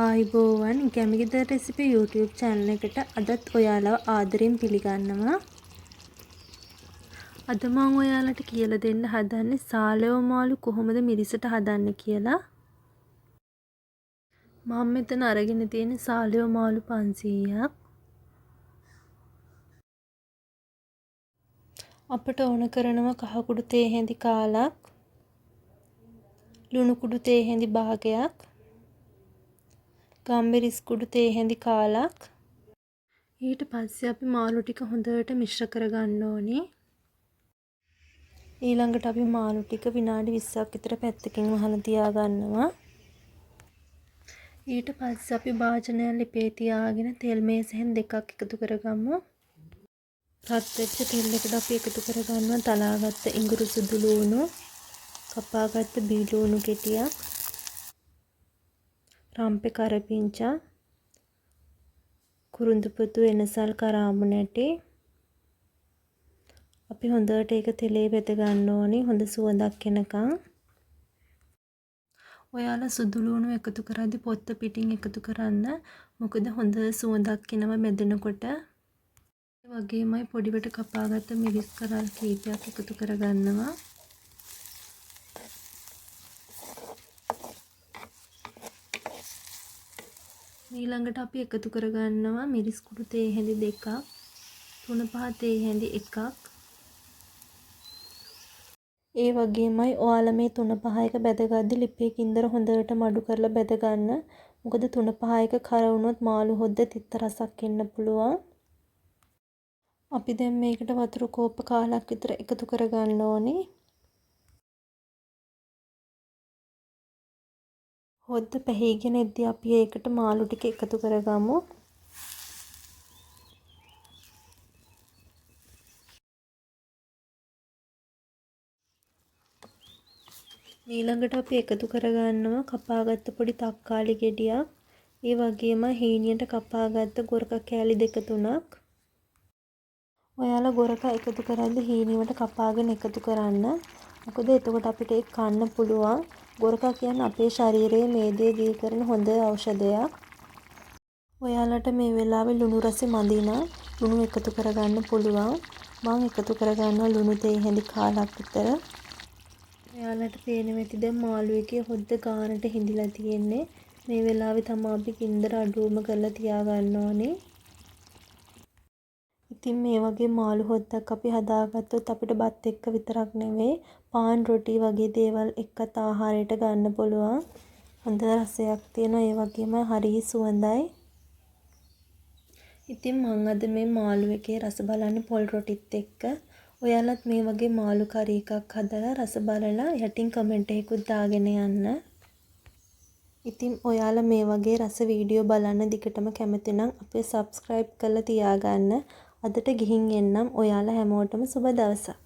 ආයිබෝවන් ගැමිගෙදර recipe YouTube channel එකට අදත් ඔයාලව ආදරෙන් පිළිගන්නවා. අද මම ඔයාලට කියලා දෙන්න හදන්නේ සාලයෝ මාළු කොහොමද මිරිසට හදන්නේ කියලා. මම මෙතන අරගෙන තියෙන්නේ සාලයෝ මාළු 500ක්. අපට ඕන කරනවා කහ කුඩු තේ හැඳි කාලක්, ලුණු කුඩු තේ හැඳි භාගයක්, ගම්මිරිස් කුඩු තේ හැඳි කාලක්. ඊට පස්සේ අපි මාළු ටික හොඳට මිශ්‍ර කරගන්න ඕනේ. ඊළඟට අපි මාළු ටික විනාඩි 20ක් විතර පැත්තකින් වහලා තියා ගන්නවා. ඊට පස්සේ අපි භාජනය ලිපේ තියාගෙන තෙල් මේසෙන් දෙකක් එකතු කරගමු. රත් වෙච්ච තෙල් එකට අපි එකතු කරගන්නවා තලාගත්ත ඉඟුරු සුදු ලුණු, කපාගත්ත බී ලුණු කෙටියක්, රම්පේ කරපිංචා, කුරුඳුපුතු එනසල් කරාඹු නැටි. අපි හොඳට ඒක තෙලේ බෙද ගන්න ඕනි හොඳ සුවඳක් එනකන්. ඔයාලා සුදු ලුණු එකතු කරද්දී පොත්ත පිටින් එකතු කරන්න. මොකද හොඳ සුවඳක් එනවා බෙදෙනකොට. ඒ වගේමයි පොඩිවට කපාගත්ත මිරිස් කරල් කීපයක් එකතු කරගන්නවා. ඊළඟට අපි එකතු කරගන්නවා මිරිස් කුඩු තේ හැඳි දෙකක්, 3-5 තේ හැඳි එකක්. ඒ වගේමයි ඔයාලා මේ 3-5 එක බෙදගද්දි ලිපේ කින්දර හොඳට මඩු කරලා බෙද ගන්න. මොකද 3-5 එක කර වුණොත් මාළු හොද්ද තිත්ත රසක් එන්න පුළුවන්. අපි දැන් මේකට වතුර කෝප්ප කාලක් විතර එකතු කරගන්න ඕනේ. හොද්ද පැහිගෙන එද්දි අපි ඒකට මාළු ටික එකතු කරගමු. ඊළඟට අපි එකතු කරගන්නවා කපාගත්ත පොඩි තක්කාලි ගෙඩියක්. ඒ වගේම හීනියට කපාගත්ත ගොරක කෑලි 2-3ක්. ඔයාලා ගොරක එකතු කරද්දී හීනියට කපාගෙන එකතු කරන්න. මොකද එතකොට අපිට ඒක කන්න පුළුවන්. ගොරක කියන්නේ අපේ ශරීරයේ මේදේ දී කරන හොඳ ඖෂධයක්. ඔයාලට මේ වෙලාවේ ලුණු රස මදි නම් ලුණු එකතු කරගන්න පුළුවන්. මම එකතු කරගන්නවා ලුණු තේ හැඳි කාලක් විතර. ඔයාලට පේනවා ඇති දැන් මාළු එකේ හොද්ද ගානට හිඳිලා තියෙන්නේ. මේ වෙලාවේ තමයි අපි ගින්දර අඩුවම කරලා තියා ගන්න ඕනේ. ඉතින් මේ වගේ මාළු හොද්දක් අපි හදාගත්තොත් අපිට බත් එක්ක විතරක් නෙවෙයි පාන් රොටි වගේ දේවල් එක්කත් ආහාරයට ගන්න පුළුවන්. හොඳ රසයක් තියෙනවා. ඒ වගේම හරි සුවඳයි. ඉතින් මම අද මේ මාළු එකේ රස බලන්නේ පොල් රොටිත් එක්ක. ඔයාලත් මේ වගේ මාළු කරි එකක් හදලා රස බලලා යටින් කමෙන්ට් එකකුත් දාගෙන යන්න. ඉතින් ඔයාලා මේ වගේ රස වීඩියෝ බලන්න දිගටම කැමති නම් අපේ subscribe කරලා තියාගන්න. අදට ගිහින් එන්නම්. ඔයාලා හැමෝටම සුබ දවසක්.